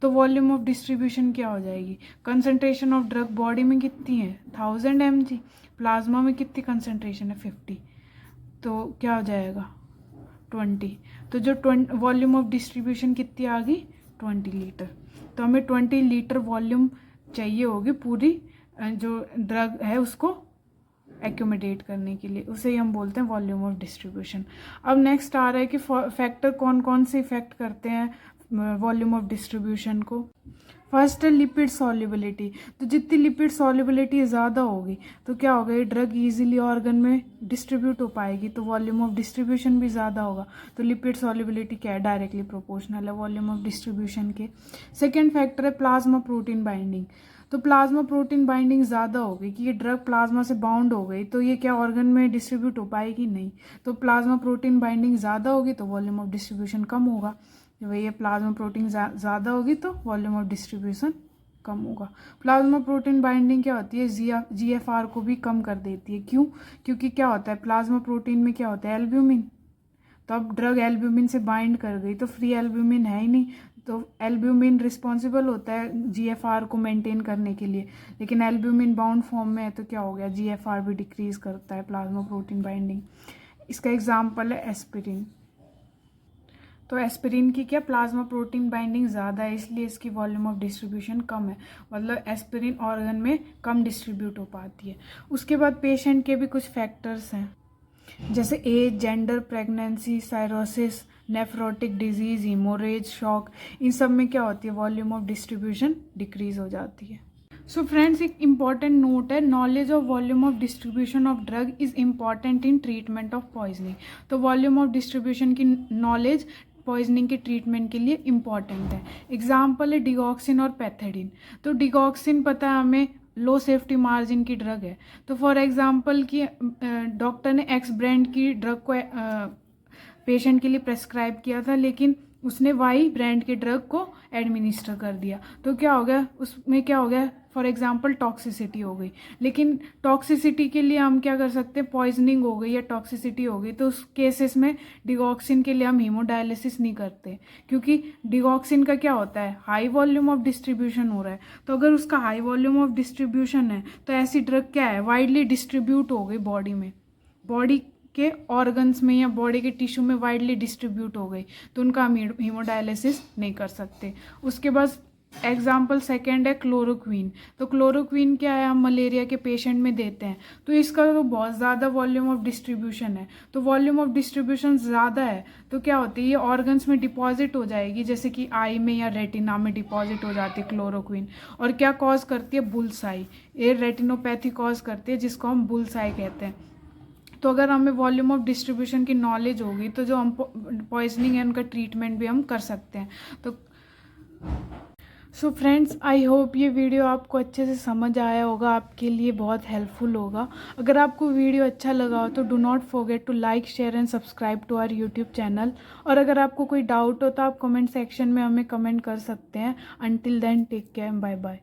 तो वॉल्यूम ऑफ डिस्ट्रीब्यूशन क्या हो जाएगी, कंसंट्रेशन ऑफ ड्रग बॉडी में कितनी है 1000 mg, प्लाज्मा में कितनी कंसंट्रेशन है 50, तो क्या हो जाएगा 20। तो जो वॉल्यूम ऑफ डिस्ट्रीब्यूशन कितनी आ गई 20 लीटर। तो हमें 20 लीटर वॉल्यूम चाहिए होगी पूरी जो ड्रग है उसको एक्यूमुलेट करने के लिए, उसे ही हम बोलते हैं वॉल्यूम ऑफ डिस्ट्रीब्यूशन। अब नेक्स्ट आ रहा है कि फैक्टर कौन कौन से इफेक्ट करते हैं वॉल्यूम ऑफ डिस्ट्रीब्यूशन को। फर्स्ट है लिपिड सॉल्युबिलिटी। तो जितनी लिपिड सॉल्युबिलिटी ज़्यादा होगी तो क्या होगा, ये ड्रग इजीली ऑर्गन में डिस्ट्रीब्यूट हो पाएगी, तो वॉल्यूम ऑफ डिस्ट्रीब्यूशन भी ज़्यादा होगा। तो लिपिड सॉल्युबिलिटी क्या है, डायरेक्टली प्रोपोर्शनल है वॉल्यूम ऑफ डिस्ट्रीब्यूशन के। सेकेंड फैक्टर है प्लाज्मा प्रोटीन बाइंडिंग। तो प्लाज्मा प्रोटीन बाइंडिंग ज़्यादा होगी कि ये ड्रग प्लाज्मा से बाउंड हो गई तो ये क्या ऑर्गन में डिस्ट्रीब्यूट हो पाएगी नहीं। तो प्लाज्मा प्रोटीन बाइंडिंग ज़्यादा होगी तो वॉल्यूम ऑफ डिस्ट्रीब्यूशन कम होगा। वही है, प्लाज्मा प्रोटीन ज़्यादा होगी तो वॉल्यूम ऑफ डिस्ट्रीब्यूशन कम होगा। प्लाज्मा प्रोटीन बाइंडिंग क्या होती है, GFR को भी कम कर देती है। क्यों, क्योंकि क्या होता है प्लाज्मा प्रोटीन में क्या होता है एल्ब्यूमिन। तो अब ड्रग एल्ब्यूमिन से बाइंड कर गई तो फ्री एल्ब्यूमिन है ही नहीं, तो एल्ब्यूमिन रिस्पॉन्सिबल होता है GFR को मेंटेन करने के लिए, लेकिन एल्ब्यूमिन बाउंड फॉर्म में है तो क्या हो गया, GFR भी डिक्रीज करता है प्लाज्मा प्रोटीन बाइंडिंग। इसका एग्जाम्पल है एस्पिरिन। तो एस्पिरिन की क्या प्लाज्मा प्रोटीन बाइंडिंग ज़्यादा है, इसलिए इसकी वॉल्यूम ऑफ डिस्ट्रीब्यूशन कम है, मतलब एस्पिरिन ऑर्गन में कम डिस्ट्रीब्यूट हो पाती है। उसके बाद पेशेंट के भी कुछ फैक्टर्स हैं, जैसे age, gender, pregnancy, cirrhosis, nephrotic disease, haemorrhage, shock, इन सब में क्या होती है वॉल्यूम ऑफ डिस्ट्रीब्यूशन डिक्रीज हो जाती है। सो फ्रेंड्स, एक इम्पॉर्टेंट नोट है, knowledge of volume of distribution of drug is important in treatment of poisoning. तो वॉल्यूम ऑफ डिस्ट्रीब्यूशन की नॉलेज पॉइजनिंग के ट्रीटमेंट के लिए इम्पॉर्टेंट है। एग्जाम्पल है डिगॉक्सिन और पैथेडिन। तो डिगॉक्सिन पता है हमें लो सेफ्टी मार्जिन की ड्रग है। तो फॉर एग्जांपल कि डॉक्टर ने एक्स ब्रांड की ड्रग को पेशेंट के लिए प्रेस्क्राइब किया था, लेकिन उसने वाई ब्रांड के ड्रग को एडमिनिस्टर कर दिया, तो क्या हो गया, उसमें क्या हो गया, फॉर एग्जांपल टॉक्सिसिटी हो गई। लेकिन टॉक्सिसिटी के लिए हम क्या कर सकते हैं, पॉइजनिंग हो गई या टॉक्सिसिटी हो गई, तो उस केसेस में डिगॉक्सिन के लिए हम हीमोडायलिसिस नहीं करते, क्योंकि डिगॉक्सिन का क्या होता है, हाई वॉल्यूम ऑफ डिस्ट्रीब्यूशन हो रहा है। तो अगर उसका हाई वॉल्यूम ऑफ डिस्ट्रीब्यूशन है तो ऐसी ड्रग क्या है, वाइडली डिस्ट्रीब्यूट हो गई बॉडी में, बॉडी के ऑर्गन्स में या बॉडी के टिश्यू में वाइडली डिस्ट्रीब्यूट हो गई, तो उनका हम हीमोडायलिसिस नहीं कर सकते। उसके बाद एग्जाम्पल सेकेंड है क्लोरोक्वीन। तो क्लोरोक्वीन क्या है, हम मलेरिया के पेशेंट में देते हैं, तो इसका तो बहुत ज़्यादा वॉल्यूम ऑफ डिस्ट्रीब्यूशन है, तो वॉल्यूम ऑफ डिस्ट्रीब्यूशन ज़्यादा है तो क्या होती है, ये ऑर्गन्स में डिपॉजिट हो जाएगी, जैसे कि आई में या रेटिना में डिपॉजिट हो जाती है क्लोरोक्वीन, और क्या कॉज करती है, बुल्स-आई, ये रेटिनोपैथी कॉज करती है, जिसको हम बुल्स-आई कहते हैं। तो अगर हमें वॉल्यूम ऑफ डिस्ट्रीब्यूशन की नॉलेज होगी तो जो हम पॉइजनिंग है उनका ट्रीटमेंट भी हम कर सकते हैं। तो सो फ्रेंड्स, आई होप ये वीडियो आपको अच्छे से समझ आया होगा, आपके लिए बहुत हेल्पफुल होगा। अगर आपको वीडियो अच्छा लगा हो तो do not forget to like, share and subscribe to our YouTube channel. और अगर आपको कोई डाउट हो तो आप कमेंट सेक्शन में हमें कमेंट कर सकते हैं। Until then take care, bye bye.